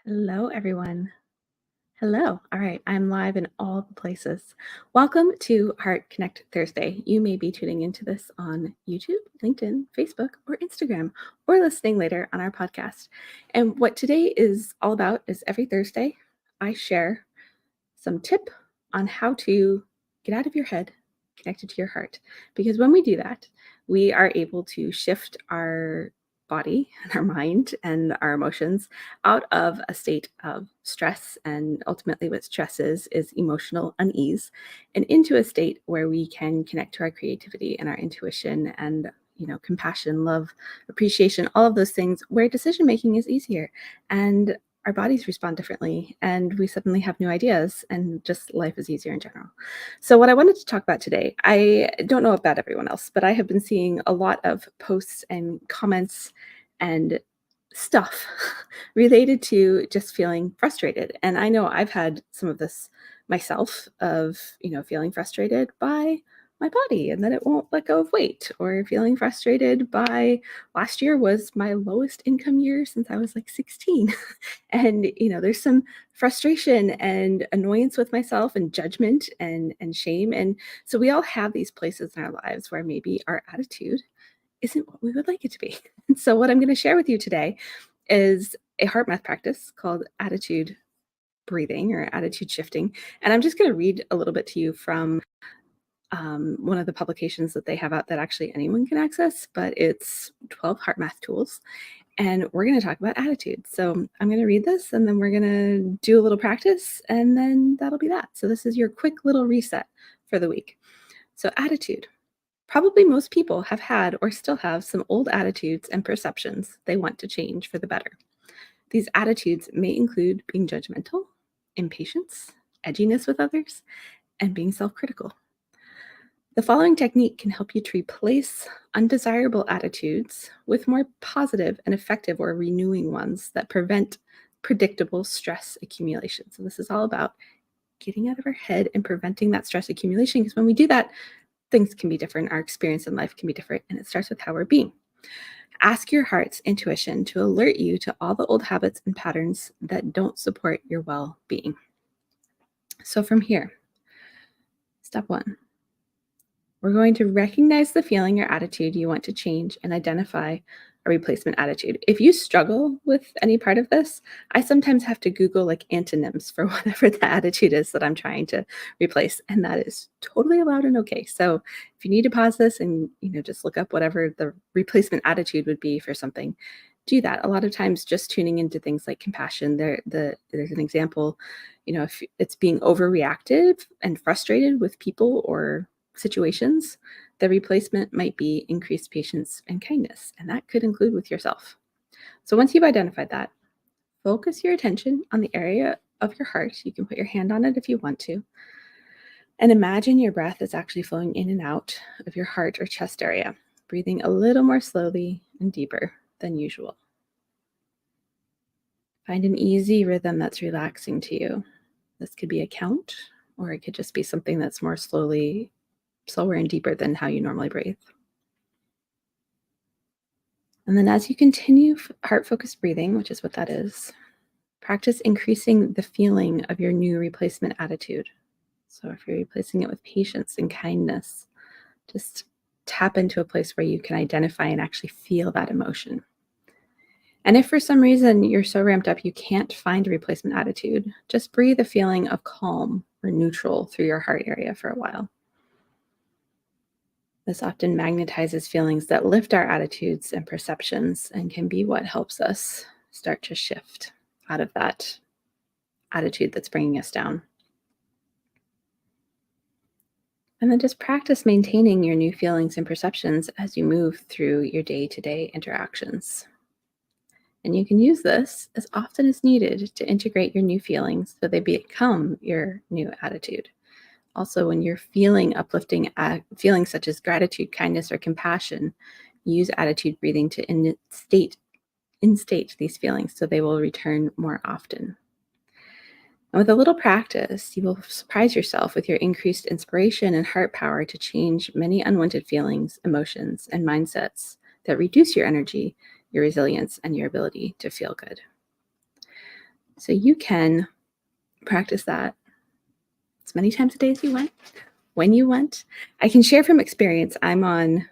Hello, everyone. Hello. All right, I'm live in all the places. Welcome to Heart Connect Thursday. You may be tuning into this on YouTube, LinkedIn, Facebook, or Instagram, or listening later on our podcast. And what today is all about is every Thursday, I share some tip on how to get out of your head, connected to your heart. Because when we do that, we are able to shift our body and our mind and our emotions out of a state of stress, and ultimately what stress is emotional unease, and into a state where we can connect to our creativity and our intuition and compassion, love, appreciation, all of those things where decision making is easier and our bodies respond differently and we suddenly have new ideas and just life is easier in general. So what I wanted to talk about today, I don't know about everyone else, but I have been seeing a lot of posts and comments and stuff related to just feeling frustrated. And I know I've had some of this myself of, feeling frustrated by my body and that it won't let go of weight, or feeling frustrated by last year was my lowest income year since I was like 16. And there's some frustration and annoyance with myself and judgment and shame. And so we all have these places in our lives where maybe our attitude isn't what we would like it to be. And so what I'm going to share with you today is a heart math practice called attitude breathing or attitude shifting. And I'm just going to read a little bit to you from one of the publications that they have out that actually anyone can access, but it's 12 heart math tools. And we're going to talk about attitude. So I'm going to read this and then we're going to do a little practice and then that'll be that. So this is your quick little reset for the week. So attitude. Probably most people have had or still have some old attitudes and perceptions they want to change for the better. These attitudes may include being judgmental, impatience, edginess with others, and being self-critical. The following technique can help you to replace undesirable attitudes with more positive and effective or renewing ones that prevent predictable stress accumulation. So this is all about getting out of our head and preventing that stress accumulation, because when we do that, things can be different. Our experience in life can be different, and it starts with how we're being. Ask your heart's intuition to alert you to all the old habits and patterns that don't support your well-being. So from here, step one. We're going to recognize the feeling or attitude you want to change and identify a replacement attitude. If you struggle with any part of this, I sometimes have to Google like antonyms for whatever the attitude is that I'm trying to replace, and that is totally allowed and okay. So if you need to pause this and just look up whatever the replacement attitude would be for something, do that. A lot of times just tuning into things like compassion, there's an example, if it's being overreactive and frustrated with people or situations, the replacement might be increased patience and kindness, and that could include with yourself. So once you've identified that, focus your attention on the area of your heart. You can put your hand on it if you want to, and imagine your breath is actually flowing in and out of your heart or chest area, breathing a little more slowly and deeper than usual. Find an easy rhythm that's relaxing to you. This could be a count, or it could just be something that's more slower and deeper than how you normally breathe. And then as you continue heart-focused breathing, which is what that is, practice increasing the feeling of your new replacement attitude. So if you're replacing it with patience and kindness, just tap into a place where you can identify and actually feel that emotion. And if for some reason you're so ramped up you can't find a replacement attitude, just breathe a feeling of calm or neutral through your heart area for a while. This often magnetizes feelings that lift our attitudes and perceptions and can be what helps us start to shift out of that attitude that's bringing us down. And then just practice maintaining your new feelings and perceptions as you move through your day-to-day interactions. And you can use this as often as needed to integrate your new feelings so they become your new attitude. Also, when you're feeling uplifting feelings such as gratitude, kindness, or compassion, use attitude breathing to instate these feelings so they will return more often. And with a little practice, you will surprise yourself with your increased inspiration and heart power to change many unwanted feelings, emotions, and mindsets that reduce your energy, your resilience, and your ability to feel good. So you can practice that as many times a day as you want, when you want. I can share from experience. I'm on,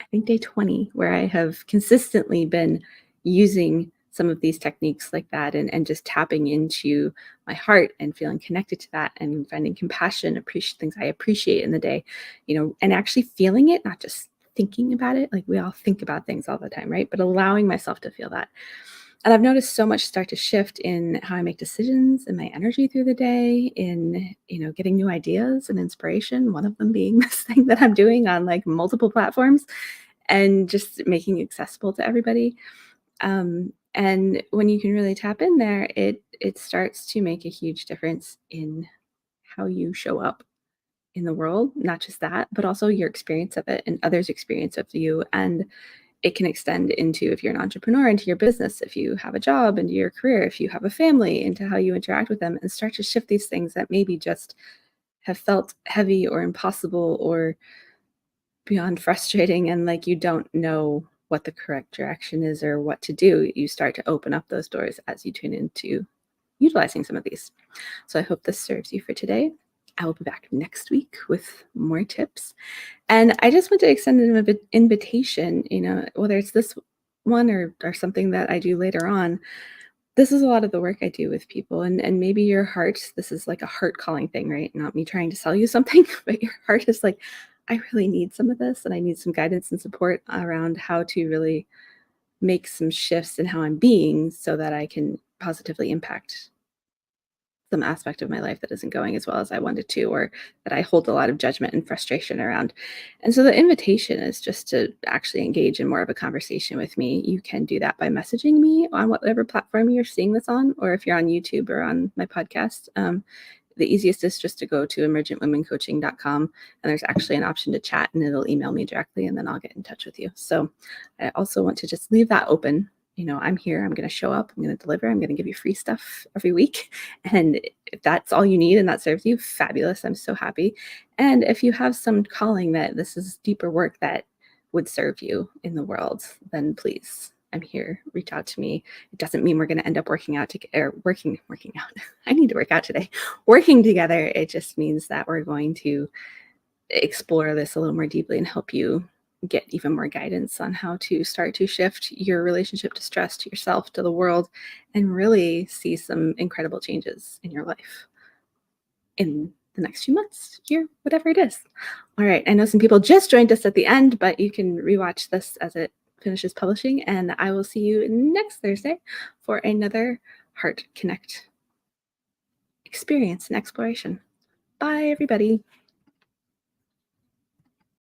I think, day 20, where I have consistently been using some of these techniques like that, and just tapping into my heart and feeling connected to that and finding compassion, appreciate things I appreciate in the day, and actually feeling it, not just thinking about it. Like, we all think about things all the time, right? But allowing myself to feel that. And I've noticed so much start to shift in how I make decisions and my energy through the day, in, getting new ideas and inspiration. One of them being this thing that I'm doing on like multiple platforms, and just making it accessible to everybody. And when you can really tap in there, it starts to make a huge difference in how you show up in the world. Not just that, but also your experience of it and others' experience of you. And it can extend into, if you're an entrepreneur, into your business, if you have a job, into your career, if you have a family, into how you interact with them, and start to shift these things that maybe just have felt heavy or impossible or beyond frustrating, and like you don't know what the correct direction is or what to do. You start to open up those doors as you tune into utilizing some of these. So I hope this serves you for today. I will be back next week with more tips. And I just want to extend an invitation, whether it's this one or something that I do later on. This is a lot of the work I do with people, and maybe your heart, this is like a heart calling thing, right? Not me trying to sell you something, but your heart is like, I really need some of this, and I need some guidance and support around how to really make some shifts in how I'm being, so that I can positively impact some aspect of my life that isn't going as well as I wanted to, or that I hold a lot of judgment and frustration around. And so the invitation is just to actually engage in more of a conversation with me. You can do that by messaging me on whatever platform you're seeing this on, or if you're on YouTube or on my podcast. The easiest is just to go to emergentwomencoaching.com, and there's actually an option to chat, and it'll email me directly, and then I'll get in touch with you. So I also want to just leave that open. I'm here, I'm going to show up, I'm going to deliver, I'm going to give you free stuff every week. And if that's all you need and that serves you, fabulous. I'm so happy. And if you have some calling that this is deeper work that would serve you in the world, then please, I'm here. Reach out to me. It doesn't mean we're going to end up working out together, working out. I need to work out today. Working together. It just means that we're going to explore this a little more deeply and help you get even more guidance on how to start to shift your relationship to stress, to yourself, to the world, and really see some incredible changes in your life in the next few months, year, whatever it is. All right. I know some people just joined us at the end, but you can rewatch this as it finishes publishing. And I will see you next Thursday for another Heart Connect experience and exploration. Bye, everybody.